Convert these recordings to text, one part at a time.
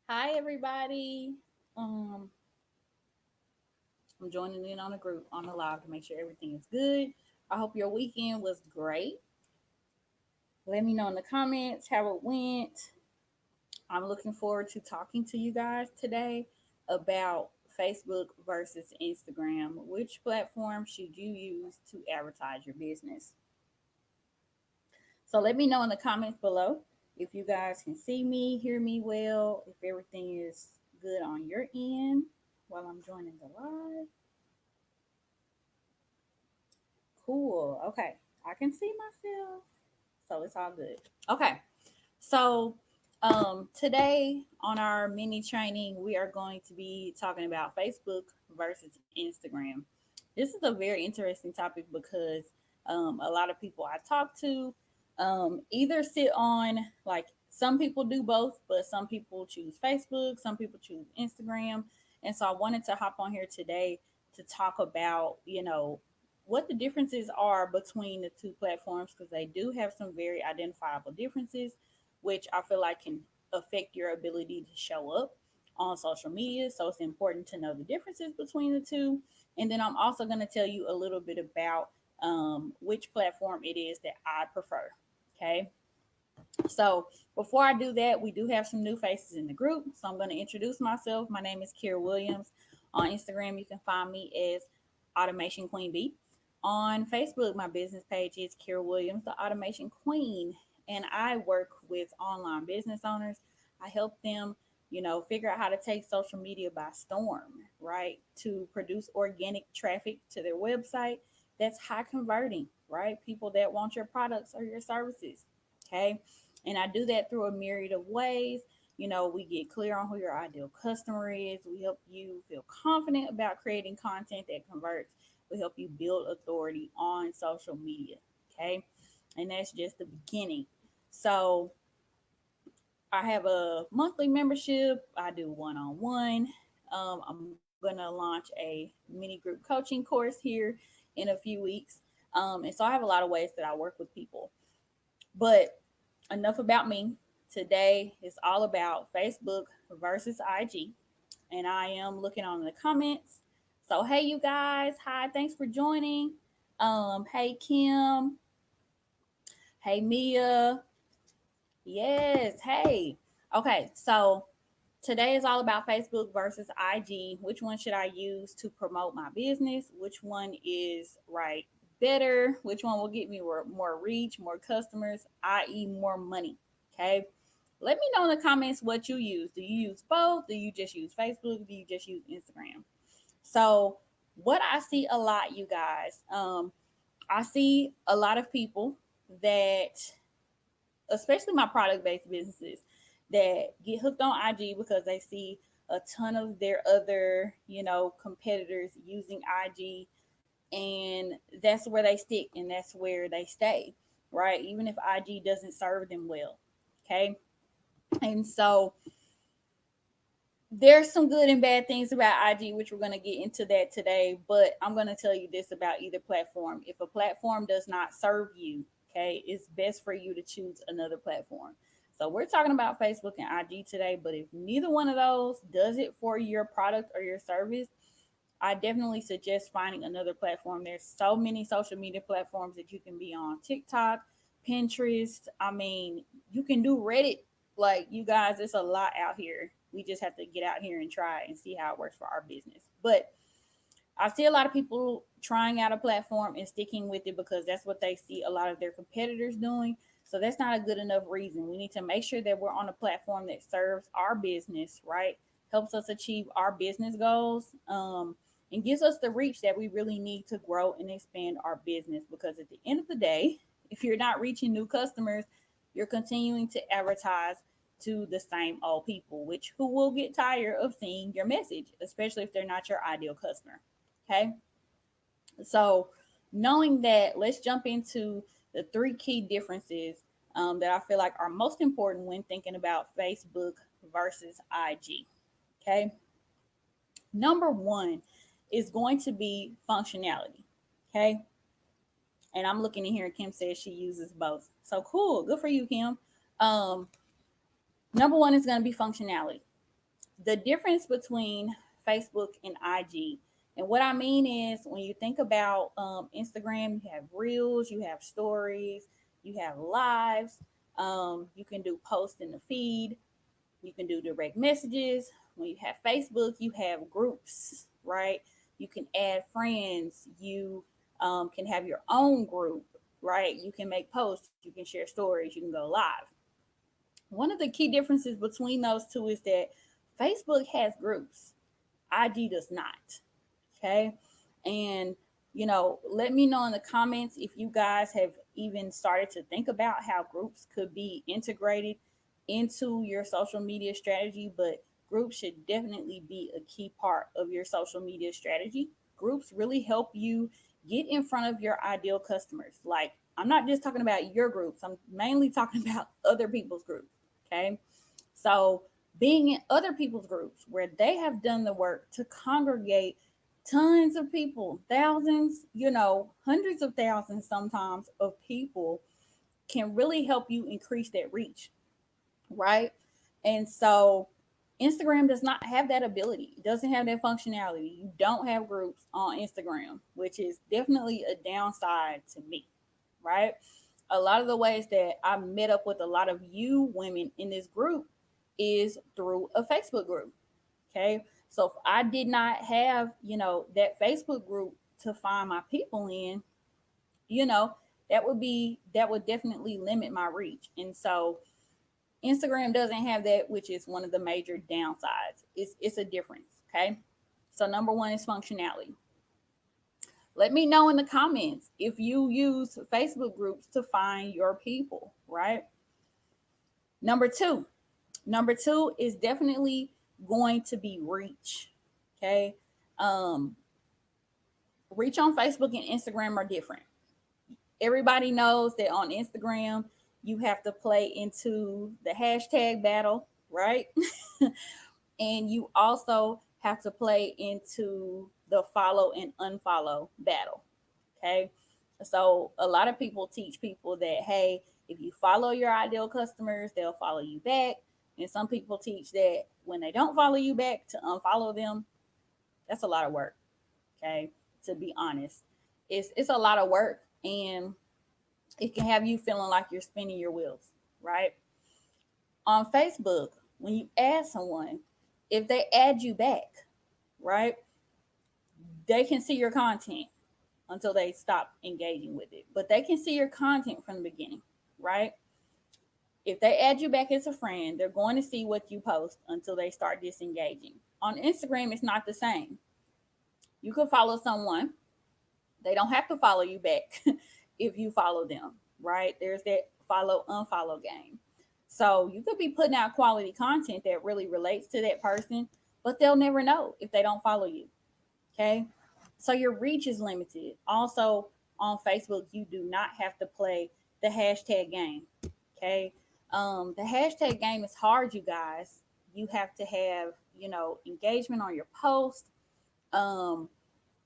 Hi, everybody. Um, I'm joining in on a group on the live to make sure everything is good. I hope your weekend was great. Let me know in the comments how it went. I'm looking forward to talking to you guys today about Facebook versus Instagram. Which platform should you use to advertise your business? So let me know in the comments below if you guys can see me, hear me well, if everything is good on your end while I'm joining the live. Cool. Okay. I can see myself. So it's all good. Okay. So today on our mini training, we are going to be talking about Facebook versus Instagram. This is a very interesting topic because a lot of people I talk to either sit on, like, some people do both, but some people choose Facebook, some people choose Instagram. And so I wanted to hop on here today to talk about, what the differences are between the two platforms, because they do have some very identifiable differences, which I feel like can affect your ability to show up on social media. So it's important to know the differences between the two. And then I'm also going to tell you a little bit about which platform it is that I prefer. Okay. So before I do that, we do have some new faces in the group. So I'm going to introduce myself. My name is Kira Williams. On Instagram, you can find me as Automation Queen Bee. On Facebook, my business page is Kira Williams, the Automation Queen. And I work with online business owners. I help them, figure out how to take social media by storm, right? To produce organic traffic to their website that's high converting, right? People that want your products or your services. Okay. And I do that through a myriad of ways. We get clear on who your ideal customer is. We help you feel confident about creating content that converts. We help you build authority on social media. Okay. And that's just the beginning. So I have a monthly membership. I do one on one. I'm going to launch a mini group coaching course here in a few weeks. And so I have a lot of ways that I work with people. But enough about me. Today is all about Facebook versus IG. And I am looking on the comments. So hey you guys, hi, thanks for joining. Hey Kim, hey Mia. Yes, hey. Okay, so today is all about Facebook versus IG. Which one should I use to promote my business? Which one is right better? Which one will get me more reach, more customers, i.e., more money? Okay. Let me know in the comments what you use. Do you use both? Do you just use Facebook? Do you just use Instagram? So, what I see a lot, you guys, I see a lot of people that, especially my product based businesses, that get hooked on IG because they see a ton of their other, competitors using IG, and that's where they stick and that's where they stay, right? Even if IG doesn't serve them well. Okay. And so there's some good and bad things about IG, which we're going to get into that today. But I'm going to tell you this about either platform. If a platform does not serve you, okay, it's best for you to choose another platform. So we're talking about Facebook and IG today. But if neither one of those does it for your product or your service, I definitely suggest finding another platform. There's so many social media platforms that you can be on: TikTok, Pinterest. I mean, you can do Reddit. Like, you guys, it's a lot out here. We just have to get out here and try and see how it works for our business. But I see a lot of people trying out a platform and sticking with it because that's what they see a lot of their competitors doing. So that's not a good enough reason. We need to make sure that we're on a platform that serves our business, right? Helps us achieve our business goals, and gives us the reach that we really need to grow and expand our business. Because at the end of the day, if you're not reaching new customers, you're continuing to advertise to the same old people, which who will get tired of seeing your message, especially if they're not your ideal customer. Okay. So, knowing that, let's jump into the three key differences that I feel like are most important when thinking about Facebook versus IG. Okay. Number one is going to be functionality. Okay. And I'm looking in here, Kim says she uses both. So cool. Good for you, Kim. Um, Number one is going to be functionality. The difference between Facebook and IG. And what I mean is, when you think about Instagram, you have reels, you have stories, you have lives, you can do posts in the feed, you can do direct messages. When you have Facebook, you have groups, right? You can add friends, you can have your own group, right? You can make posts, you can share stories, you can go live. One of the key differences between those two is that Facebook has groups, IG does not. Okay. And, let me know in the comments if you guys have even started to think about how groups could be integrated into your social media strategy. But groups should definitely be a key part of your social media strategy. Groups really help you get in front of your ideal customers. Like, I'm not just talking about your groups, I'm mainly talking about other people's groups. Okay. So, being in other people's groups where they have done the work to congregate tons of people, thousands, hundreds of thousands sometimes of people, can really help you increase that reach, right? And so Instagram does not have that ability. It doesn't have that functionality. You don't have groups on Instagram, which is definitely a downside to me, right? A lot of the ways that I met up with a lot of you women in this group is through a Facebook group. Okay. So if I did not have, that Facebook group to find my people in, you know, that would definitely limit my reach. And so Instagram doesn't have that, which is one of the major downsides. It's a difference. Okay. So number one is functionality. Let me know in the comments if you use Facebook groups to find your people, right? Number two. Number two is definitely going to be reach. Okay. Um, Reach on Facebook and Instagram are different. Everybody knows that on Instagram, you have to play into the hashtag battle, right? And you also have to play into the follow and unfollow battle. Okay. So a lot of people teach people that, hey, if you follow your ideal customers, they'll follow you back. And some people teach that when they don't follow you back, to unfollow them. That's a lot of work. Okay. To be honest, it's a lot of work, and it can have you feeling like you're spinning your wheels, right? On Facebook, when you add someone, if they add you back, right, they can see your content until they stop engaging with it. But they can see your content from the beginning, right? If they add you back as a friend, they're going to see what you post until they start disengaging. On Instagram, it's not the same. You can follow someone, they don't have to follow you back if you follow them, right? There's that follow unfollow game. So you could be putting out quality content that really relates to that person, but they'll never know if they don't follow you. Okay. So your reach is limited. Also, on Facebook, you do not have to play the hashtag game. Okay. The hashtag game is hard, you guys. You have to have, engagement on your post. Um,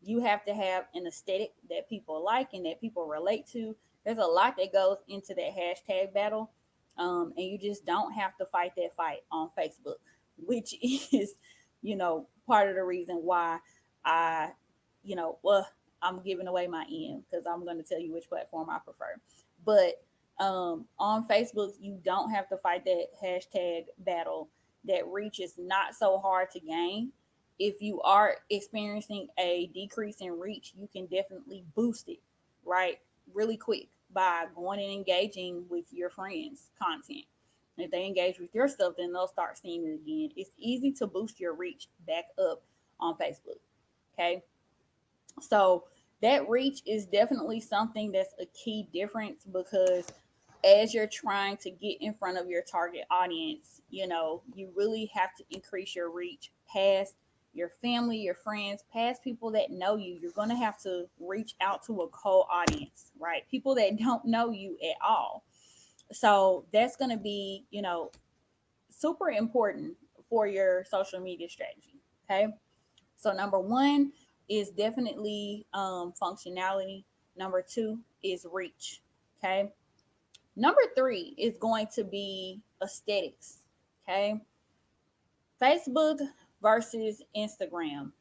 you have to have an aesthetic that people like and that people relate to. There's a lot that goes into that hashtag battle. And you just don't have to fight that fight on Facebook, which is, part of the reason why I, well, I'm giving away my end because I'm going to tell you which platform I prefer. But on Facebook, you don't have to fight that hashtag battle. That reach is not so hard to gain. If you are experiencing a decrease in reach, you can definitely boost it, right? Really quick by going and engaging with your friends' content. If they engage with your stuff, then they'll start seeing it again. It's easy to boost your reach back up on Facebook. Okay. So that reach is definitely something that's a key difference because as you're trying to get in front of your target audience, you really have to increase your reach past your family, your friends, past people that know you. You're going to have to reach out to a cold audience, right? People that don't know you at all. So that's going to be, super important for your social media strategy. Okay. So number one is definitely functionality. Number two is reach. Okay. Number three is going to be aesthetics. Okay. Facebook versus Instagram.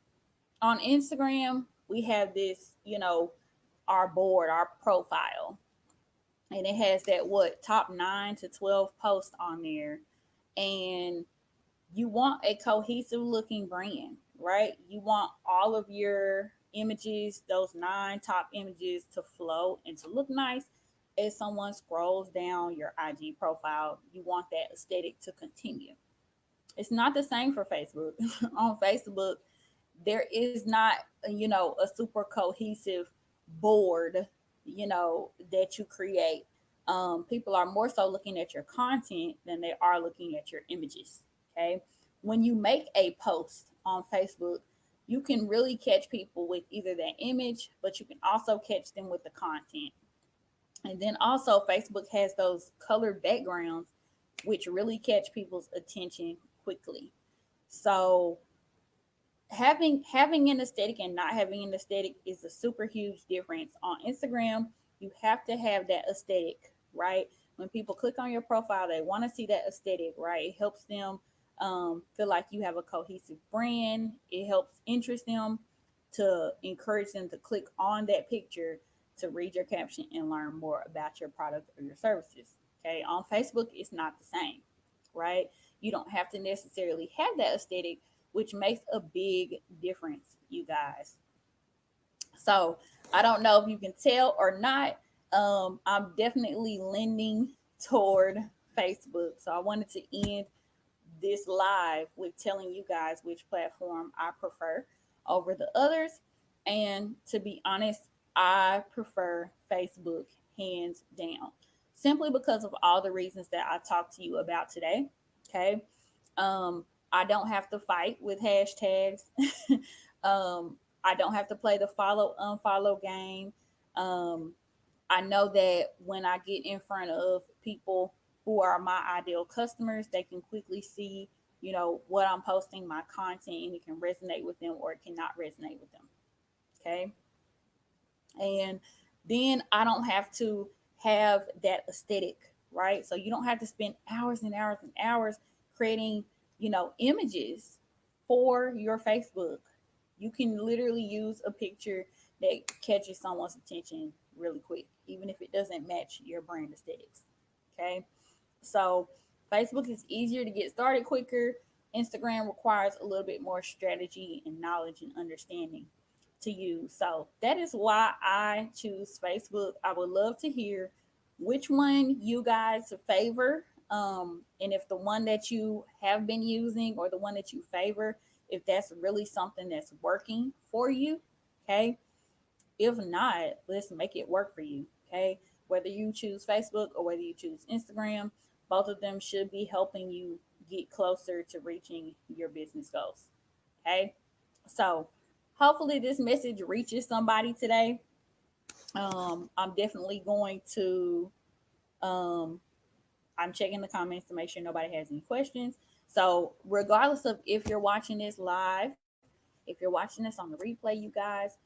On Instagram, we have this, our board, our profile, and it has that what top 9 to 12 posts on there. And you want a cohesive looking brand, right? You want all of your images, those 9 top images, to flow and to look nice. As someone scrolls down your IG profile, you want that aesthetic to continue. It's not the same for Facebook. On Facebook, there is not, a super cohesive board, that you create. People are more so looking at your content than they are looking at your images. Okay. When you make a post on Facebook, you can really catch people with either that image, but you can also catch them with the content. And then also, Facebook has those colored backgrounds, which really catch people's attention quickly. So having an aesthetic and not having an aesthetic is a super huge difference. On Instagram, you have to have that aesthetic, right? When people click on your profile, they want to see that aesthetic, right? It helps them feel like you have a cohesive brand. It helps interest them, to encourage them to click on that picture, to read your caption and learn more about your product or your services. Okay, on Facebook, it's not the same, right? You don't have to necessarily have that aesthetic, which makes a big difference, you guys. So I don't know if you can tell or not. I'm definitely leaning toward Facebook. So I wanted to end this live with telling you guys which platform I prefer over the others. And to be honest, I prefer Facebook hands down, simply because of all the reasons that I talked to you about today. Okay. Um, I don't have to fight with hashtags. I don't have to play the follow unfollow game. Um, I know that when I get in front of people who are my ideal customers, they can quickly see, what I'm posting, my content, and it can resonate with them or it cannot resonate with them. Okay. And then I don't have to have that aesthetic, right? So you don't have to spend hours and hours and hours creating, images for your Facebook. You can literally use a picture that catches someone's attention really quick, even if it doesn't match your brand aesthetics. Okay. So Facebook is easier to get started quicker. Instagram requires a little bit more strategy and knowledge and understanding to use. So that is why I choose Facebook. I would love to hear which one you guys favor. And if the one that you have been using or the one that you favor, if that's really something that's working for you. Okay. If not, let's make it work for you. Okay. Whether you choose Facebook or whether you choose Instagram, both of them should be helping you get closer to reaching your business goals. Okay. So hopefully this message reaches somebody today. I'm definitely going to, um, I'm checking the comments to make sure nobody has any questions. So regardless of if you're watching this live, if you're watching this on the replay, you guys,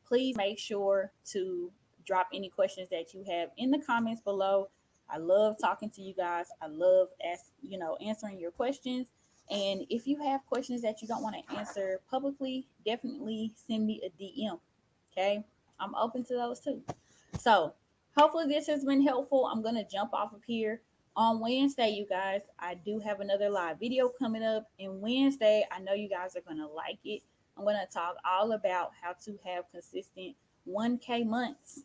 please make sure to drop any questions that you have in the comments below. I love talking to you guys. I love answering your questions. And if you have questions that you don't want to answer publicly, definitely send me a DM. Okay, I'm open to those too. So hopefully this has been helpful. I'm gonna jump off of here. On Wednesday, you guys, I do have another live video coming up. And Wednesday, I know you guys are gonna like it. I'm gonna talk all about how to have consistent 1K months.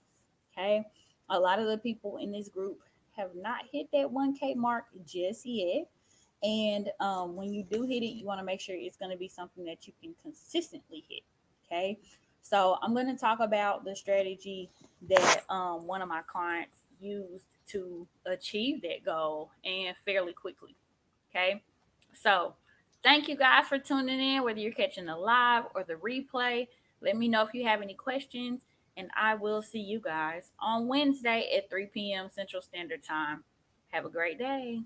Okay, a lot of the people in this group have not hit that 1K mark just yet. And when you do hit it, you want to make sure it's going to be something that you can consistently hit. Okay. So I'm going to talk about the strategy that one of my clients used to achieve that goal and fairly quickly. Okay. So thank you guys for tuning in, whether you're catching the live or the replay. Let me know if you have any questions, and I will see you guys on Wednesday at 3 p.m. Central Standard Time. Have a great day.